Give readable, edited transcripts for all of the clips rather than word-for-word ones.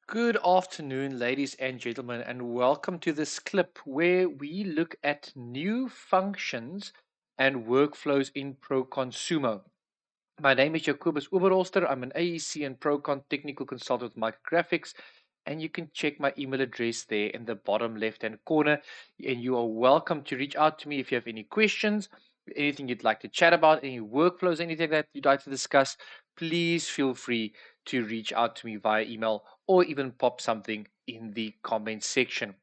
Good afternoon, ladies and gentlemen, and welcome to this clip where we look at new functions and workflows in Prokon SUMO. My name is Jacobus Oberholster. I'm an AEC and Prokon technical consultant with Micrographics, and you can check my email address there in the bottom left-hand corner. And you are welcome to reach out to me if you have any questions, anything you'd like to chat about, any workflows, anything that you'd like to discuss. Please feel free to reach out to me via email or even pop something in the comment section.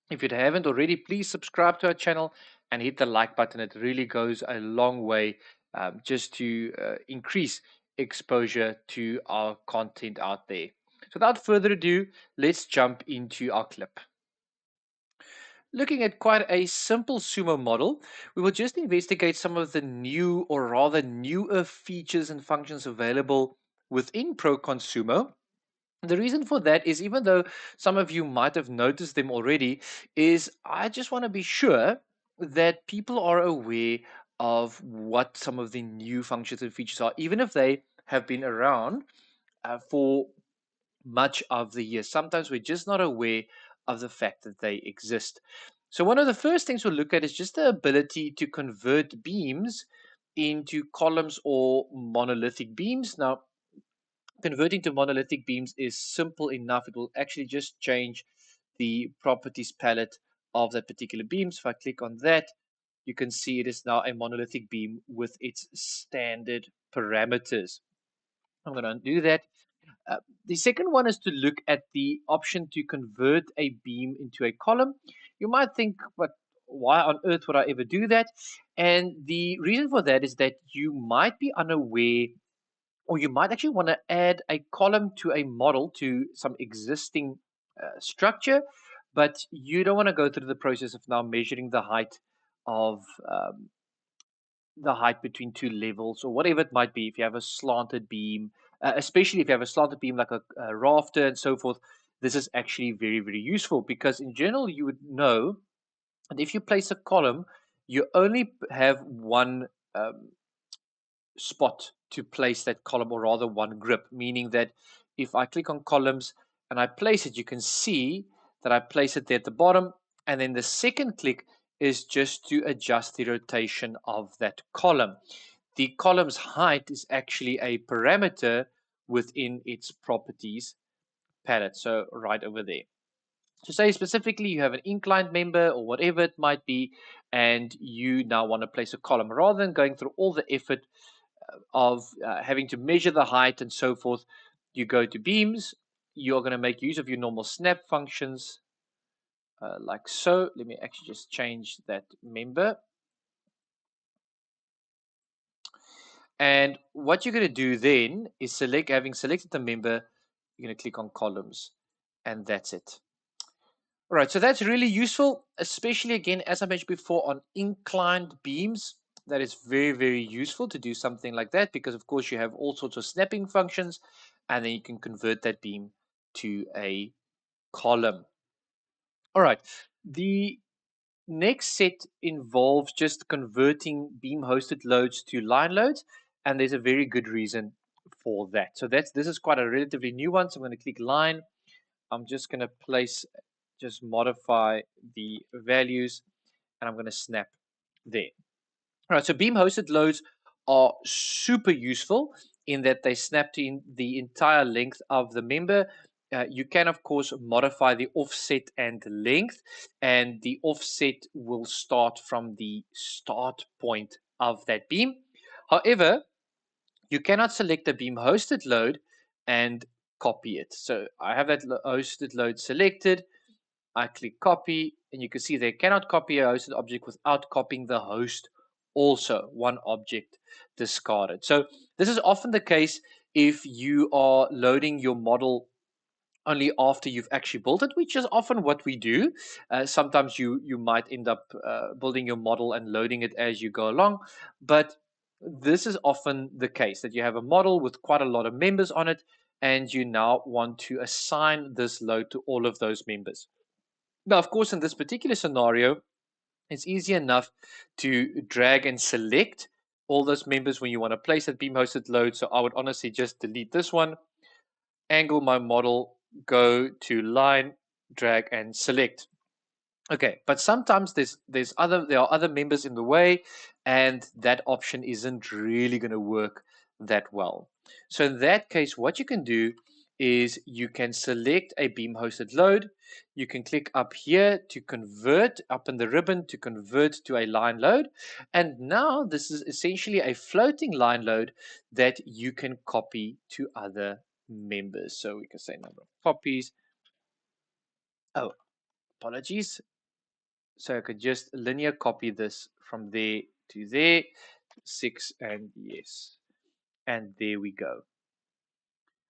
If you haven't already, please subscribe to our channel and hit the like button. It really goes a long way just to increase exposure to our content out there. So without further ado, let's jump into our clip. Looking at quite a simple sumo model, we will just investigate some of the new or rather newer features and functions available within Prokon Sumo. The reason for that is, even though some of you might have noticed them already, is I just want to be sure that people are aware of what some of the new functions and features are, even if they have been around for much of the year. Sometimes we're just not aware of the fact that they exist. So one of the first things we'll look at is just the ability to convert beams into columns or monolithic beams. Now, converting to monolithic beams is simple enough. It will actually just change the properties palette of that particular beam. So if I click on that, you can see it is now a monolithic beam with its standard parameters. I'm going to undo that. The second one is to look at the option to convert a beam into a column. You might think, but why on earth would I ever do that? And the reason for that is that you might be unaware, or you might actually want to add a column to a model, to some existing structure, but you don't want to go through the process of now measuring of the height between two levels or whatever it might be. If you have a slanted beam, especially if you have a slanted beam like a rafter and so forth, this is actually very, very useful, because in general you would know that if you place a column, you only have one spot to place that column, or rather one grip, meaning that if I click on columns and I place it, you can see that I place it there at the bottom, and then the second click is just to adjust the rotation of that column. The column's height is actually a parameter within its properties palette, so right over there. So say specifically you have an inclined member or whatever it might be, and you now want to place a column. Rather than going through all the effort of having to measure the height and so forth, you go to beams. You're going to make use of your normal snap functions like so. Let me actually just change that member. And what you're going to do then is having selected the member, you're going to click on columns, and that's it. All right, so that's really useful, especially again, as I mentioned before, on inclined beams. That is very, very useful to do something like that, because of course you have all sorts of snapping functions, and then you can convert that beam to a column. All right, the next set involves just converting beam hosted loads to line loads, and there's a very good reason for that. So this is quite a relatively new one. So I'm going to click line. I'm just going to just modify the values, and I'm going to snap there. All right, so beam hosted loads are super useful in that they snap to the entire length of the member. You can, of course, modify the offset and length, and the offset will start from the start point of that beam. However, you cannot select the beam hosted load and copy it. So I have that hosted load selected. I click copy, and you can see they cannot copy a hosted object without copying the host also, one object discarded. So this is often the case if you are loading your model only after you've actually built it, which is often what we do. Sometimes you might end up building your model and loading it as you go along, but this is often the case, that you have a model with quite a lot of members on it, and you now want to assign this load to all of those members. Now, of course, in this particular scenario, it's easy enough to drag and select all those members when you want to place that beam hosted load. So I would honestly just delete this one, angle my model go to line, drag, and select. Okay, but sometimes there are other members in the way, and that option isn't really going to work that well. So in that case, what you can do is you can select a beam hosted load. You can click up here to convert, up in the ribbon to convert to a line load. And now this is essentially a floating line load that you can copy to other members. So we can say number of copies. Oh, apologies. So I could just linear copy this from there to there, 6 and yes. And there we go.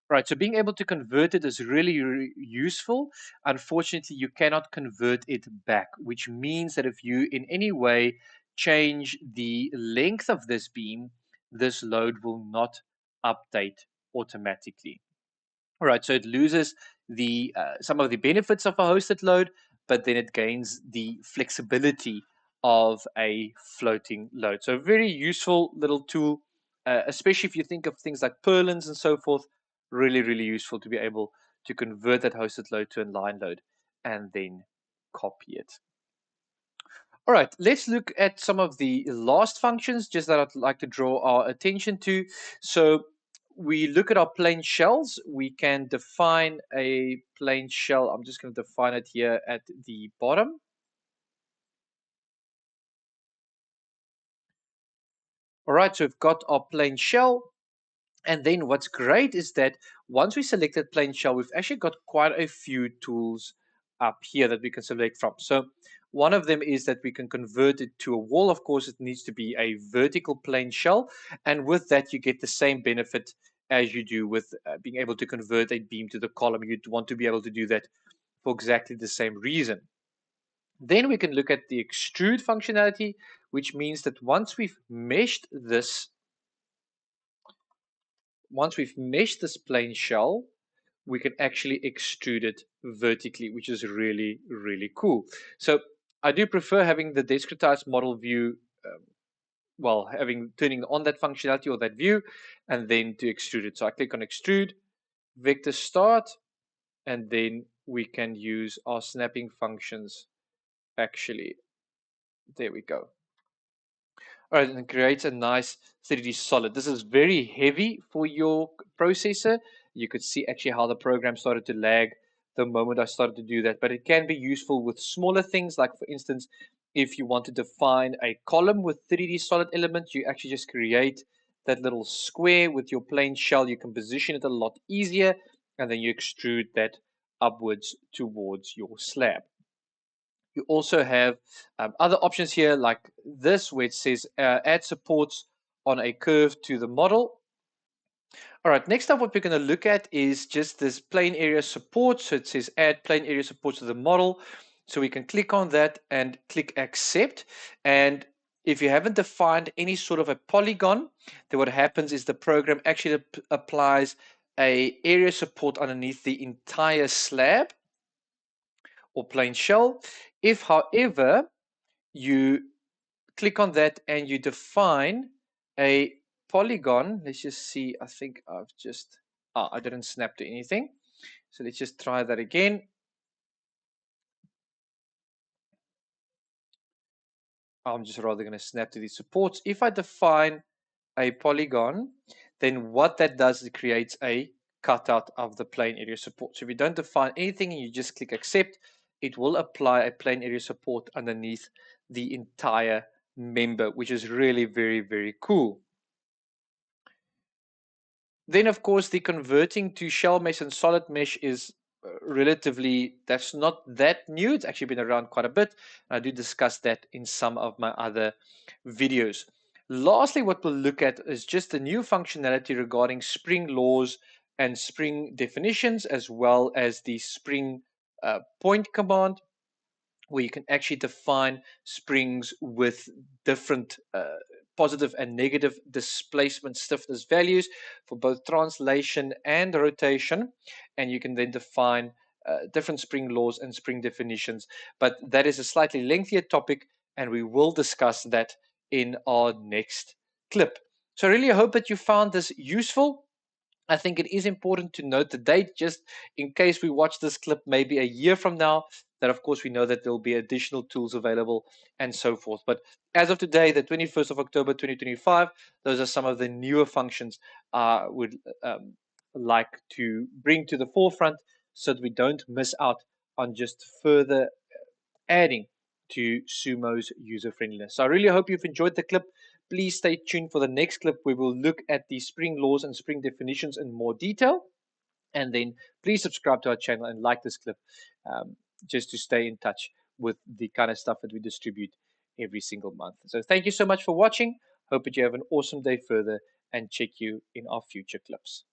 Right, so being able to convert it is really useful. Unfortunately, you cannot convert it back, which means that if you in any way change the length of this beam, this load will not update automatically. All right, so it loses the some of the benefits of a hosted load, but then it gains the flexibility of a floating load. So a very useful little tool, especially if you think of things like purlins and so forth. Really useful to be able to convert that hosted load to a line load and then copy it. All right, let's look at some of the last functions just that I'd like to draw our attention to. So we look at our plain shells. We can define a plain shell. I'm just going to define it here at the bottom. All right, so we've got our plain shell. And then what's great is that once we selected plain shell, we've actually got quite a few tools up here that we can select from. So one of them is that we can convert it to a wall. Of course, it needs to be a vertical plain shell. And with that, you get the same benefit as you do with being able to convert a beam to the column. You'd want to be able to do that for exactly the same reason. Then we can look at the extrude functionality, which means that once we've meshed this plain shell, we can actually extrude it vertically, which is really cool. So I do prefer having the discretized model view, turning on that functionality or that view, and then to extrude it. So I click on extrude, vector start, and then we can use our snapping functions. Actually, there we go. All right, and it creates a nice 3D solid. This is very heavy for your processor. You could see actually how the program started to lag the moment I started to do that, but it can be useful with smaller things. Like for instance, if you want to define a column with 3D solid elements, you actually just create that little square with your plain shell. You can position it a lot easier, and then you extrude that upwards towards your slab. You also have other options here like this, where it says add supports on a curve to the model. All right, next up, what we're going to look at is just this plane area support. So it says add plane area support to the model. So we can click on that and click accept. And if you haven't defined any sort of a polygon, then what happens is the program actually applies a area support underneath the entire slab or plain shell. If, however, you click on that and you define a polygon, let's just see, I think I didn't snap to anything. So let's just try that again. I'm just rather going to snap to these supports. If I define a polygon, then what that does is it creates a cutout of the plane area support. So if you don't define anything and you just click accept, it will apply a plane area support underneath the entire member, which is really very cool. Then, of course, the converting to shell mesh and solid mesh is that's not that new. It's actually been around quite a bit. I do discuss that in some of my other videos. Lastly, what we'll look at is just the new functionality regarding spring laws and spring definitions, as well as the spring point command, where you can actually define springs with different positive and negative displacement stiffness values for both translation and rotation. And you can then define different spring laws and spring definitions. But that is a slightly lengthier topic, and we will discuss that in our next clip. So I really hope that you found this useful. I think it is important to note the date, just in case we watch this clip maybe a year from now, that of course we know that there will be additional tools available and so forth. But as of today, the 21st of October 2025, those are some of the newer functions I would like to bring to the forefront so that we don't miss out on just further adding to Sumo's user friendliness. So I really hope you've enjoyed the clip. Please stay tuned for the next clip where we'll look at the Spring laws and Spring definitions in more detail. And then please subscribe to our channel and like this clip just to stay in touch with the kind of stuff that we distribute every single month. So thank you so much for watching. Hope that you have an awesome day further and check you in our future clips.